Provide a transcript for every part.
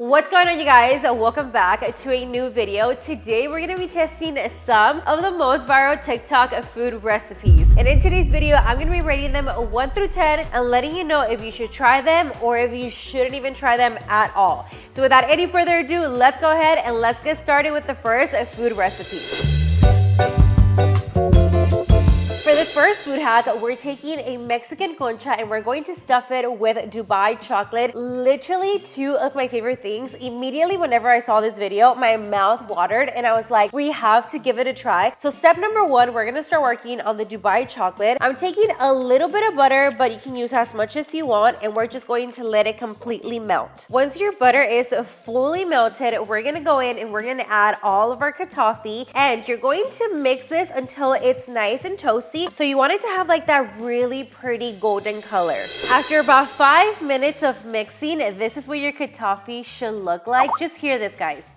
What's going on, you guys? Welcome back to a new video. Today we're going to be testing some of the most viral TikTok food recipes. And in today's video, I'm going to be rating them 1 through 10 and letting you know if you should try them or if you shouldn't even try them at all. So without any further ado, let's go ahead and let's get started with the first food recipe. For the first food hack, we're taking a Mexican concha and we're going to stuff it with Dubai chocolate. Literally two of my favorite things. Immediately whenever I saw this video, my mouth watered and I was like, we have to give it a try. So step number 1, we're gonna start working on the Dubai chocolate. I'm taking a little bit of butter, but you can use as much as you want, and we're just going to let it completely melt. Once your butter is fully melted, we're gonna go in and we're gonna add all of our katafi, and you're going to mix this until it's nice and toasty. So you want it to have like that really pretty golden color. After about 5 minutes of mixing, this is what your katafi should look like. Just hear this, guys.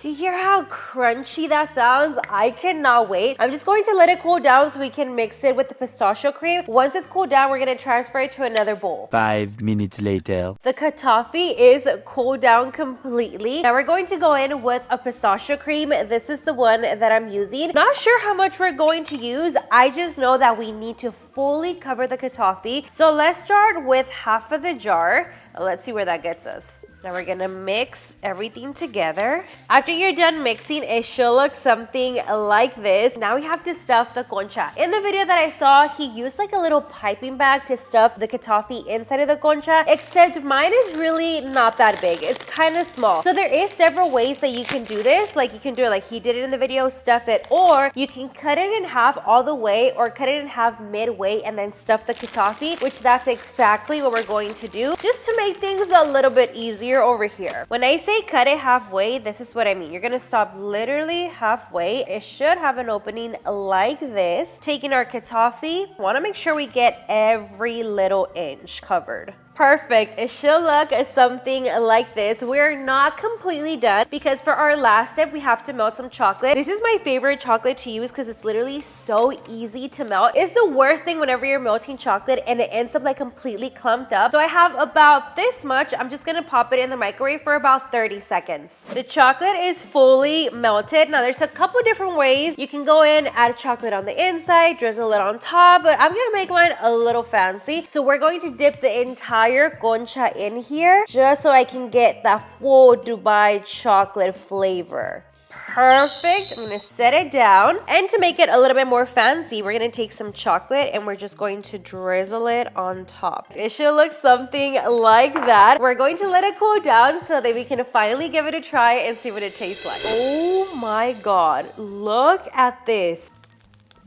Do you hear how crunchy that sounds? I cannot wait. I'm just going to let it cool down so we can mix it with the pistachio cream. Once it's cooled down, we're gonna transfer it to another bowl. 5 minutes later. The katafi is cooled down completely. Now we're going to go in with a pistachio cream. This is the one that I'm using. Not sure how much we're going to use. I just know that we need to fully cover the katafi. So let's start with half of the jar. Let's see where that gets us. Now we're gonna mix everything together. After you're done mixing, it should look something like this. Now we have to stuff the concha. In the video that I saw, he used like a little piping bag to stuff the katafi inside of the concha, except mine is really not that big. It's kind of small. So there is several ways that you can do this. Like you can do it like he did it in the video, stuff it, or you can cut it in half all the way or cut it in half midway and then stuff the katafi, which that's exactly what we're going to do, just to make things a little bit easier over here. When I say cut it halfway, this is what I mean. You're gonna stop literally halfway. It should have an opening like this. Taking our katafi, wanna make sure we get every little inch covered. Perfect. It should look something like this. We're not completely done because for our last step, we have to melt some chocolate. This is my favorite chocolate to use because it's literally so easy to melt. It's the worst thing whenever you're melting chocolate and it ends up like completely clumped up. So I have about this much. I'm just gonna pop it in the microwave for about 30 seconds. The chocolate is fully melted. Now there's a couple different ways. You can go in, add chocolate on the inside, drizzle it on top, but I'm gonna make mine a little fancy. So we're going to dip the entire concha in here just so I can get that full Dubai chocolate flavor. Perfect. I'm gonna set it down, and to make it a little bit more fancy, we're gonna take some chocolate and we're just going to drizzle it on top. It should look something like that. We're going to let it cool down so that we can finally give it a try and see what it tastes like. Oh my god, look at this.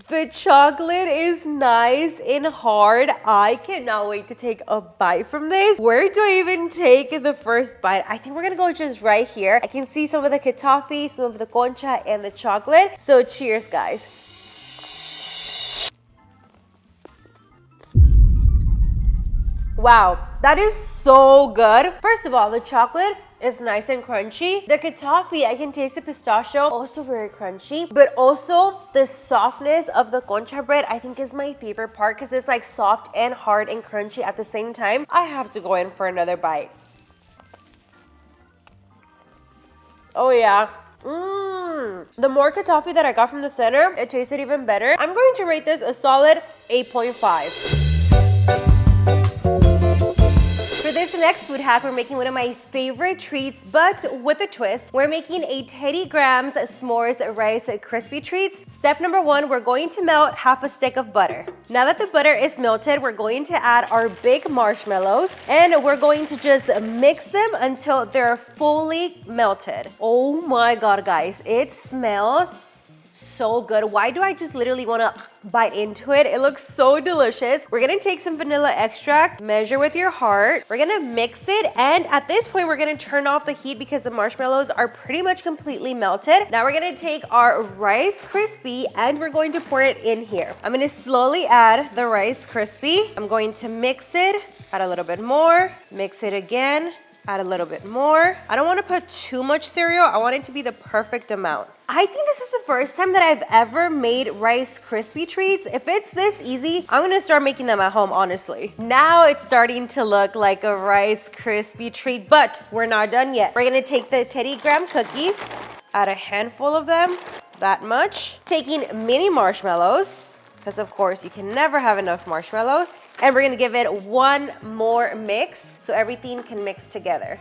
The chocolate is nice and hard. I cannot wait to take a bite from this. Where do I even take the first bite? I think we're gonna go just right here. I can see some of the katafi, some of the concha, and the chocolate. So cheers, guys. Wow, that is so good. First of all, the chocolate is nice and crunchy. The katafi, I can taste the pistachio, also very crunchy, but also the softness of the concha bread I think is my favorite part because it's like soft and hard and crunchy at the same time. I have to go in for another bite. Oh yeah. The more katafi that I got from the center, it tasted even better. I'm going to rate this a solid 8.5. For this next food hack, we're making one of my favorite treats, but with a twist. We're making a Teddy Grahams S'mores Rice Crispy Treats. Step number 1, we're going to melt half a stick of butter. Now that the butter is melted, we're going to add our big marshmallows, and we're going to just mix them until they're fully melted. Oh my god, guys, it smells so good. Why do I just literally want to bite into it? It looks so delicious. We're gonna take some vanilla extract, measure with your heart. We're gonna mix it, and at this point, we're gonna turn off the heat because the marshmallows are pretty much completely melted. Now we're gonna take our Rice Krispie and we're going to pour it in here. I'm gonna slowly add the Rice Krispie. I'm going to mix it, add a little bit more, mix it again, Add a little bit more. I don't want to put too much cereal. I want it to be the perfect amount. I think this is the first time that I've ever made Rice Krispie treats. If it's this easy, I'm gonna start making them at home, honestly. Now it's starting to look like a Rice Krispie treat, but we're not done yet. We're gonna take the Teddy Graham cookies, add a handful of them, that much. Taking mini marshmallows, because of course you can never have enough marshmallows. And we're gonna give it one more mix so everything can mix together.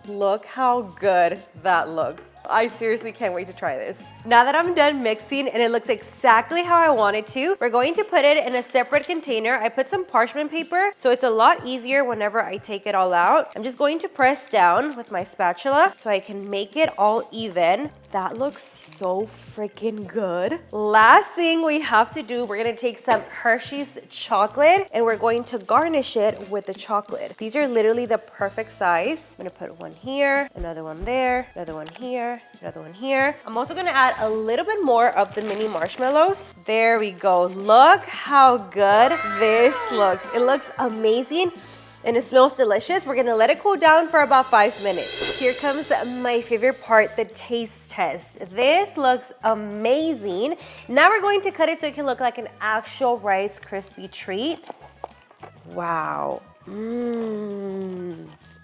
Look how good that looks. I seriously can't wait to try this. Now that I'm done mixing and it looks exactly how I want it to, we're going to put it in a separate container. I put some parchment paper so it's a lot easier whenever I take it all out. I'm just going to press down with my spatula so I can make it all even. That looks so freaking good. Last thing we have to do, we're gonna take some Hershey's chocolate and we're going to garnish it with the chocolate. These are literally the perfect size. I'm gonna put one here, another one there, another one here, another one here. I'm also gonna add a little bit more of the mini marshmallows. There we go. Look how good this looks. It looks amazing. And it smells delicious. We're gonna let it cool down for about 5 minutes. Here comes my favorite part, the taste test. This looks amazing. Now we're going to cut it so it can look like an actual Rice Krispie treat. Wow.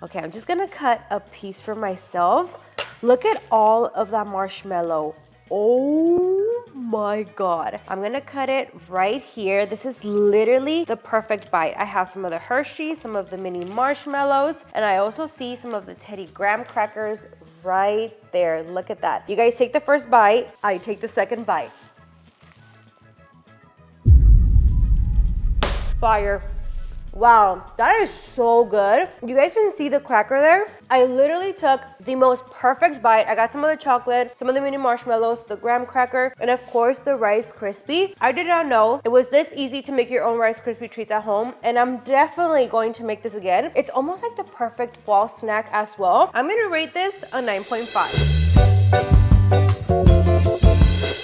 Okay, I'm just gonna cut a piece for myself. Look at all of that marshmallow. Oh my God. I'm gonna cut it right here. This is literally the perfect bite. I have some of the Hershey, some of the mini marshmallows, and I also see some of the Teddy Graham crackers right there. Look at that. You guys take the first bite. I take the second bite. Fire. Wow, that is so good. You guys can see the cracker there. I literally took the most perfect bite. I got some of the chocolate, some of the mini marshmallows, the graham cracker, and of course the Rice Krispie. I did not know it was this easy to make your own Rice Krispie treats at home, and I'm definitely going to make this again. It's almost like the perfect fall snack as well. I'm gonna rate this a 9.5.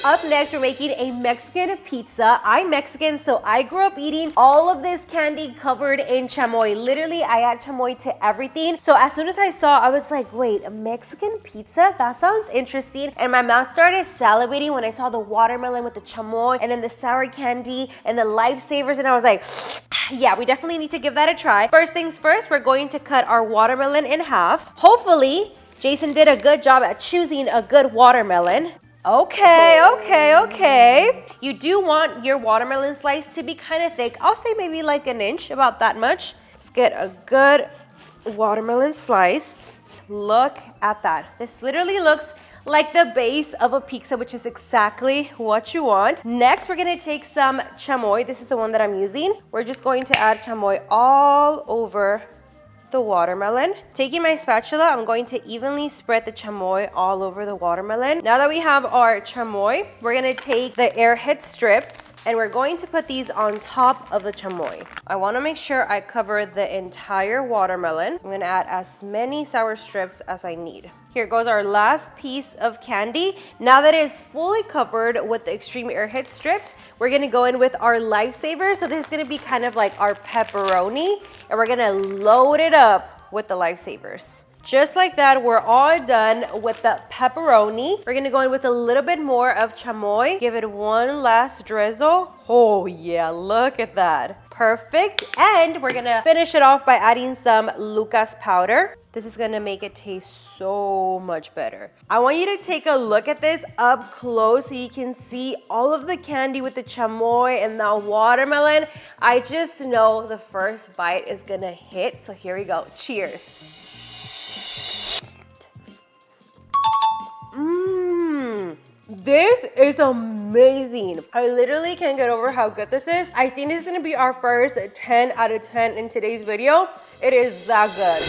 Up next, we're making a Mexican pizza. I'm Mexican, so I grew up eating all of this candy covered in chamoy. Literally, I add chamoy to everything. So as soon as I saw, I was like, wait, a Mexican pizza? That sounds interesting. And my mouth started salivating when I saw the watermelon with the chamoy and then the sour candy and the lifesavers. And I was like, yeah, we definitely need to give that a try. First things first, we're going to cut our watermelon in half. Hopefully, Jason did a good job at choosing a good watermelon. Okay. You do want your watermelon slice to be kind of thick. I'll say maybe like an inch, about that much. Let's get a good watermelon slice. Look at that. This literally looks like the base of a pizza, which is exactly what you want. Next, we're gonna take some chamoy. This is the one that I'm using. We're just going to add chamoy all over the watermelon. Taking my spatula, I'm going to evenly spread the chamoy all over the watermelon. Now that we have our chamoy, we're gonna take the airhead strips and we're going to put these on top of the chamoy. I wanna make sure I cover the entire watermelon. I'm gonna add as many sour strips as I need. Here goes our last piece of candy. Now that it is fully covered with the extreme airhead strips, we're gonna go in with our lifesaver. So this is gonna be kind of like our pepperoni, and we're gonna load it up with the lifesavers. Just like that, we're all done with the pepperoni. We're gonna go in with a little bit more of chamoy. Give it one last drizzle. Oh yeah, look at that. Perfect. And we're gonna finish it off by adding some Lucas powder. This is gonna make it taste so much better. I want you to take a look at this up close so you can see all of the candy with the chamoy and the watermelon. I just know the first bite is gonna hit, so here we go. Cheers. This is amazing. I literally can't get over how good this is. I think this is gonna be our first 10 out of 10 in today's video. It is that good.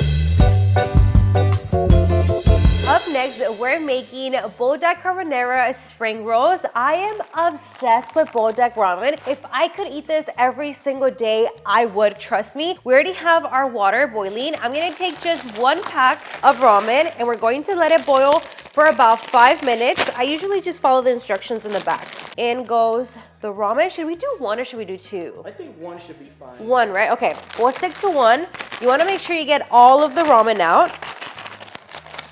Up next, we're making Buldak carbonara spring rolls. I am obsessed with Buldak ramen. If I could eat this every single day, I would, trust me. We already have our water boiling. I'm gonna take just 1 pack of ramen and we're going to let it boil for about 5 minutes. I usually just follow the instructions in the back. In goes the ramen. Should we do one or should we do two? I think one should be fine. One, right? Okay, we'll stick to one. You want to make sure you get all of the ramen out.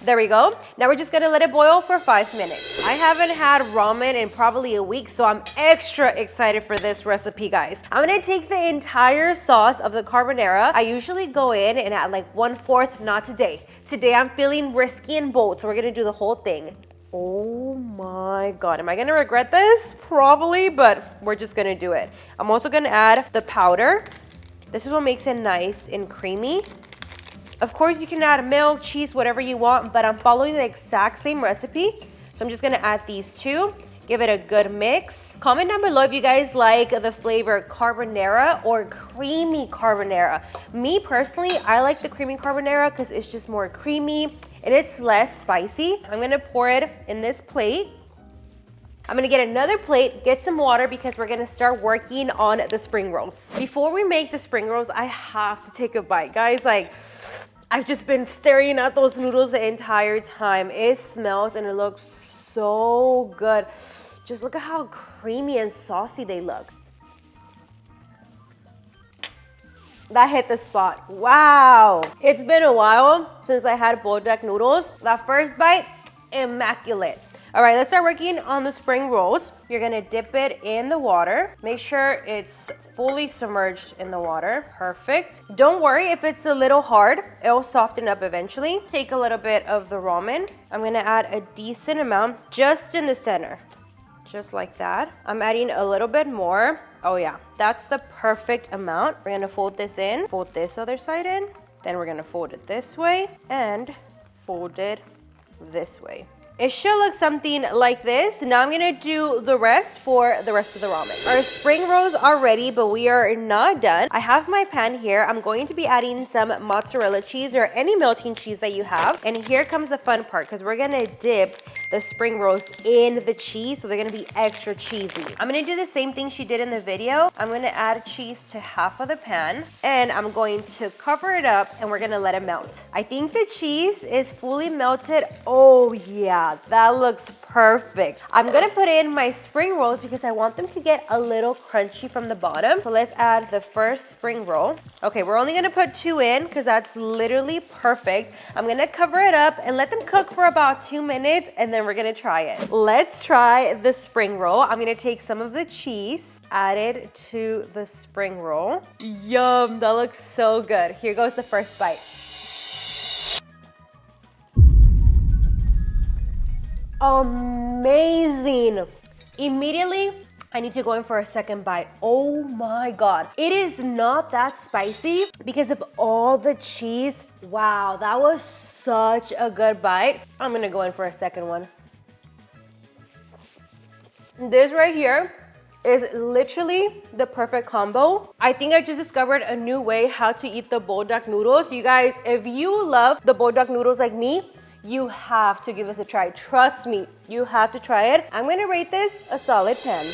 There we go. Now we're just gonna let it boil for 5 minutes. I haven't had ramen in probably a week, so I'm extra excited for this recipe, guys. I'm gonna take the entire sauce of the carbonara. I usually go in and add like 1/4, not today. Today I'm feeling risky and bold, so we're gonna do the whole thing. Oh my God, am I gonna regret this? Probably, but we're just gonna do it. I'm also gonna add the powder. This is what makes it nice and creamy. Of course, you can add milk, cheese, whatever you want, but I'm following the exact same recipe. So I'm just gonna add these two, give it a good mix. Comment down below if you guys like the flavor carbonara or creamy carbonara. Me personally, I like the creamy carbonara because it's just more creamy and it's less spicy. I'm gonna pour it in this plate. I'm gonna get another plate, get some water because we're gonna start working on the spring rolls. Before we make the spring rolls, I have to take a bite. Guys, like, I've just been staring at those noodles the entire time. It smells and it looks so good. Just look at how creamy and saucy they look. That hit the spot. Wow. It's been a while since I had Buldak noodles. That first bite, immaculate. All right, let's start working on the spring rolls. You're gonna dip it in the water. Make sure it's fully submerged in the water. Perfect. Don't worry if it's a little hard. It'll soften up eventually. Take a little bit of the ramen. I'm gonna add a decent amount just in the center. Just like that. I'm adding a little bit more. Oh yeah, that's the perfect amount. We're gonna fold this in, fold this other side in. Then we're gonna fold it this way and fold it this way. It should look something like this. Now I'm gonna do the rest for the rest of the ramen. Our spring rolls are ready, but we are not done. I have my pan here. I'm going to be adding some mozzarella cheese or any melting cheese that you have. And here comes the fun part because we're gonna dip the spring rolls in the cheese, so they're gonna be extra cheesy. I'm gonna do the same thing she did in the video. I'm gonna add cheese to half of the pan and I'm going to cover it up and we're gonna let it melt. I think the cheese is fully melted. Oh yeah, that looks perfect. I'm gonna put in my spring rolls because I want them to get a little crunchy from the bottom. So let's add the first spring roll. Okay, we're only gonna put 2 in because that's literally perfect. I'm gonna cover it up and let them cook for about 2 minutes and then we're gonna try it. Let's try the spring roll. I'm gonna take some of the cheese, add it to the spring roll. Yum, that looks so good. Here goes the first bite. Amazing. Immediately, I need to go in for a second bite. Oh my God. It is not that spicy because of all the cheese. Wow, that was such a good bite. I'm gonna go in for a second one. This right here is literally the perfect combo. I think I just discovered a new way how to eat the Buldak noodles. You guys, if you love the Buldak noodles like me, you have to give this a try. Trust me, you have to try it. I'm gonna rate this a solid 10.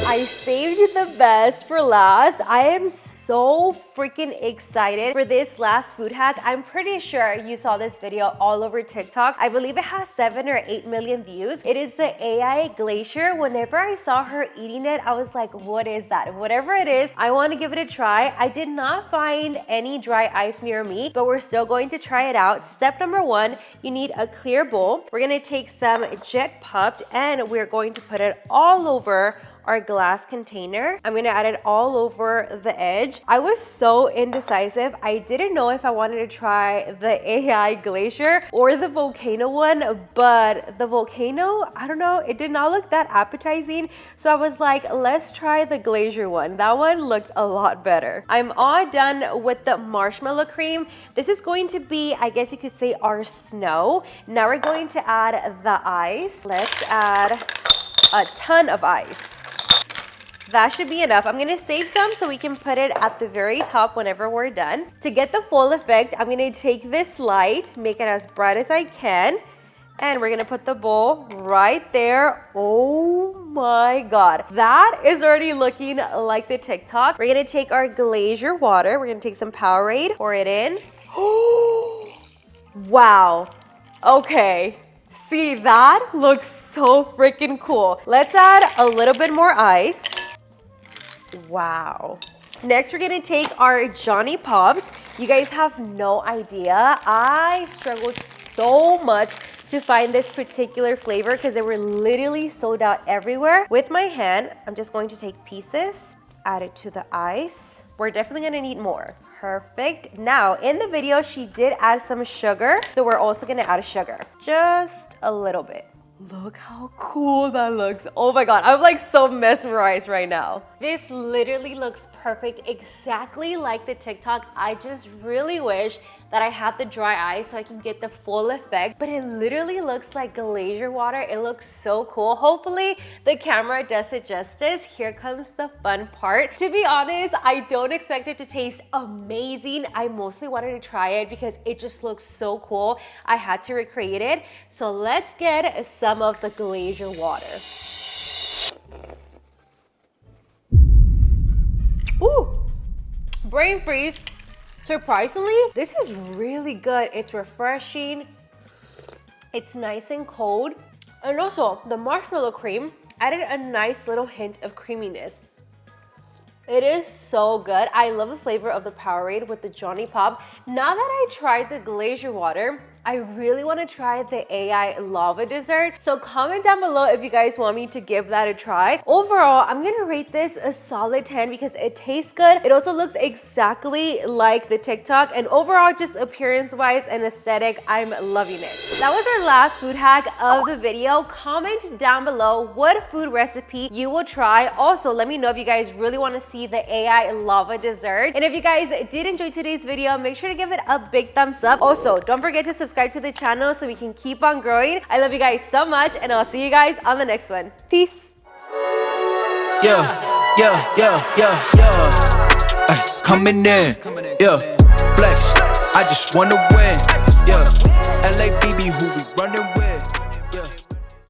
I saved the best for last. I am so freaking excited for this last food hack. I'm pretty sure you saw this video all over TikTok. I believe it has 7 or 8 million views. It is the AI glacier. Whenever I saw her eating it, I was like, what is that? Whatever it is, I want to give it a try. I did not find any dry ice near me, but we're still going to try it out. Step number 1, you need a clear bowl. We're gonna take some jet puffed and we're going to put it all over our glass container. I'm gonna add it all over the edge. I was so indecisive. I didn't know if I wanted to try the AI glacier or the volcano one, but the volcano, I don't know, it did not look that appetizing. So I was like, let's try the glacier one. That one looked a lot better. I'm all done with the marshmallow cream. This is going to be, I guess you could say, our snow. Now we're going to add the ice. Let's add a ton of ice. That should be enough. I'm gonna save some so we can put it at the very top whenever we're done. To get the full effect, I'm gonna take this light, make it as bright as I can, and we're gonna put the bowl right there. Oh my God. That is already looking like the TikTok. We're gonna take our glacier water. We're gonna take some Powerade, pour it in. Wow. Okay. See, that looks so freaking cool. Let's add a little bit more ice. Wow. Next, we're gonna take our Johnny Pops. You guys have no idea. I struggled so much to find this particular flavor because they were literally sold out everywhere. With my hand, I'm just going to take pieces, add it to the ice. We're definitely gonna need more. Perfect. Now, in the video, she did add some sugar, so we're also gonna add sugar. Just a little bit. Look how cool that looks. Oh my God, I'm like so mesmerized right now. This literally looks perfect, exactly like the TikTok. I just really wish that I had the dry ice so I can get the full effect, but it literally looks like glacier water. It looks so cool. Hopefully the camera does it justice. Here comes the fun part. To be honest, I don't expect it to taste amazing. I mostly wanted to try it because it just looks so cool. I had to recreate it. So let's get some of the glacier water. Ooh, brain freeze. Surprisingly, this is really good. It's refreshing. It's nice and cold. And also, the marshmallow cream added a nice little hint of creaminess. It is so good. I love the flavor of the Powerade with the Johnny Pop. Now that I tried the glacier water, I really want to try the AI lava dessert. So comment down below if you guys want me to give that a try. Overall, I'm gonna rate this a solid 10 because it tastes good. It also looks exactly like the TikTok, and overall, just appearance-wise and aesthetic, I'm loving it. That was our last food hack of the video. Comment down below what food recipe you will try. Also, let me know if you guys really want to see the AI lava dessert. And if you guys did enjoy today's video, make sure to give it a big thumbs up. Also, don't forget to subscribe to the channel so we can keep on growing. I love you guys so much, and I'll see you guys on the next one. Peace. Coming in, yeah, flex. I just wanna win, yeah. LA BB, who we